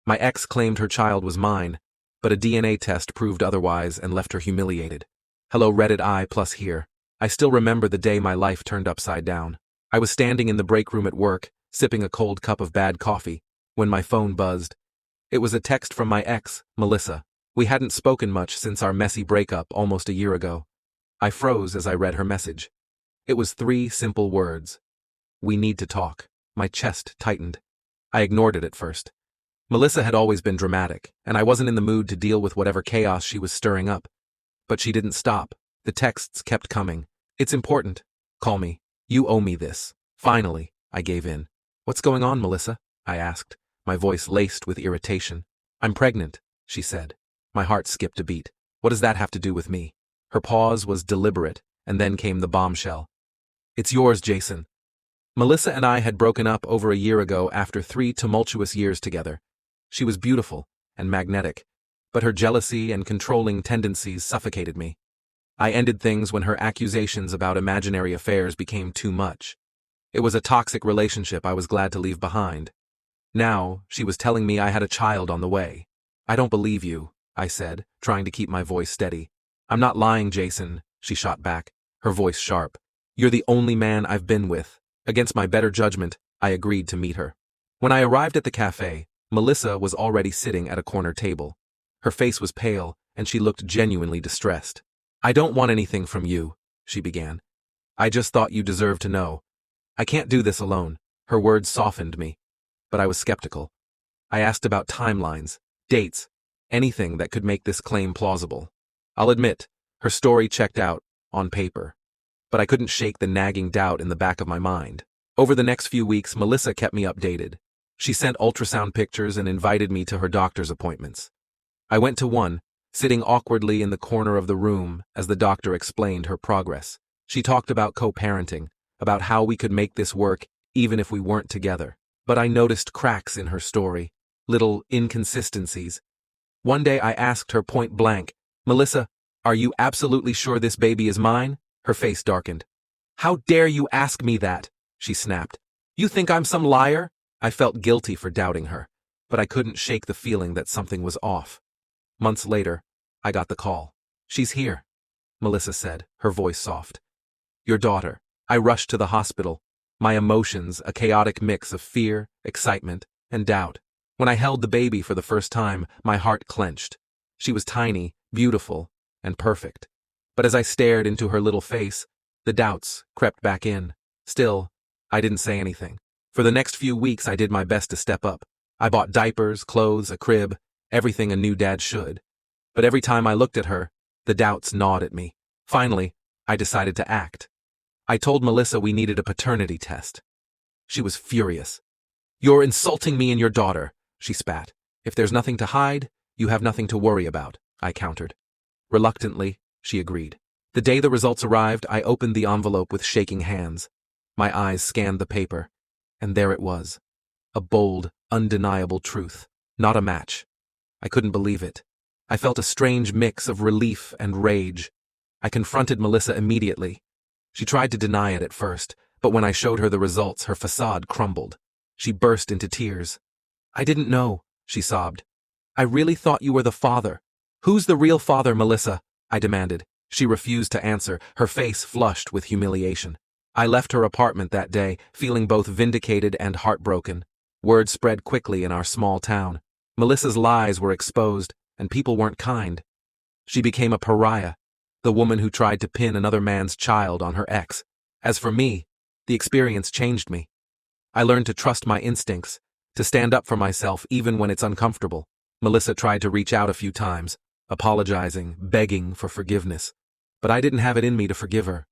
My ex claimed her child was mine, but a DNA test proved otherwise and left her humiliated. Hello Reddit I plus here. I still remember the day my life turned upside down. I was standing in the break room at work, sipping a cold cup of bad coffee, when my phone buzzed. It was a text from my ex, Melissa. We hadn't spoken much since our messy breakup almost a year ago. I froze as I read her message. It was 3 simple words. We need to talk. My chest tightened. I ignored it at first. Melissa had always been dramatic, and I wasn't in the mood to deal with whatever chaos she was stirring up. But she didn't stop. The texts kept coming. It's important. Call me. You owe me this. Finally, I gave in. What's going on, Melissa? I asked, my voice laced with irritation. I'm pregnant, she said. My heart skipped a beat. What does that have to do with me? Her pause was deliberate, and then came the bombshell. It's yours, Jason. Melissa and I had broken up over a year ago after 3 tumultuous years together. She was beautiful and magnetic, but her jealousy and controlling tendencies suffocated me. I ended things when her accusations about imaginary affairs became too much. It was a toxic relationship I was glad to leave behind. Now, she was telling me I had a child on the way. I don't believe you, I said, trying to keep my voice steady. I'm not lying, Jason, she shot back, her voice sharp. You're the only man I've been with. Against my better judgment, I agreed to meet her. When I arrived at the cafe, Melissa was already sitting at a corner table. Her face was pale, and she looked genuinely distressed. I don't want anything from you, she began. I just thought you deserved to know. I can't do this alone. Her words softened me, but I was skeptical. I asked about timelines, dates, anything that could make this claim plausible. I'll admit, her story checked out, on paper. But I couldn't shake the nagging doubt in the back of my mind. Over the next few weeks, Melissa kept me updated. She sent ultrasound pictures and invited me to her doctor's appointments. I went to one, sitting awkwardly in the corner of the room as the doctor explained her progress. She talked about co-parenting, about how we could make this work even if we weren't together. But I noticed cracks in her story, little inconsistencies. One day I asked her point blank, Melissa, are you absolutely sure this baby is mine? Her face darkened. How dare you ask me that? She snapped. You think I'm some liar? I felt guilty for doubting her, but I couldn't shake the feeling that something was off. Months later, I got the call. She's here, Melissa said, her voice soft. Your daughter. I rushed to the hospital, my emotions a chaotic mix of fear, excitement, and doubt. When I held the baby for the first time, my heart clenched. She was tiny, beautiful, and perfect. But as I stared into her little face, the doubts crept back in. Still, I didn't say anything. For the next few weeks, I did my best to step up. I bought diapers, clothes, a crib, everything a new dad should. But every time I looked at her, the doubts gnawed at me. Finally, I decided to act. I told Melissa we needed a paternity test. She was furious. You're insulting me and your daughter, she spat. If there's nothing to hide, you have nothing to worry about, I countered. Reluctantly, she agreed. The day the results arrived, I opened the envelope with shaking hands. My eyes scanned the paper, and there it was. A bold, undeniable truth, not a match. I couldn't believe it. I felt a strange mix of relief and rage. I confronted Melissa immediately. She tried to deny it at first, but when I showed her the results, her facade crumbled. She burst into tears. I didn't know, she sobbed. I really thought you were the father. Who's the real father, Melissa? I demanded. She refused to answer, her face flushed with humiliation. I left her apartment that day, feeling both vindicated and heartbroken. Word spread quickly in our small town. Melissa's lies were exposed, and people weren't kind. She became a pariah, the woman who tried to pin another man's child on her ex. As for me, the experience changed me. I learned to trust my instincts, to stand up for myself even when it's uncomfortable. Melissa tried to reach out a few times, apologizing, begging for forgiveness. But I didn't have it in me to forgive her.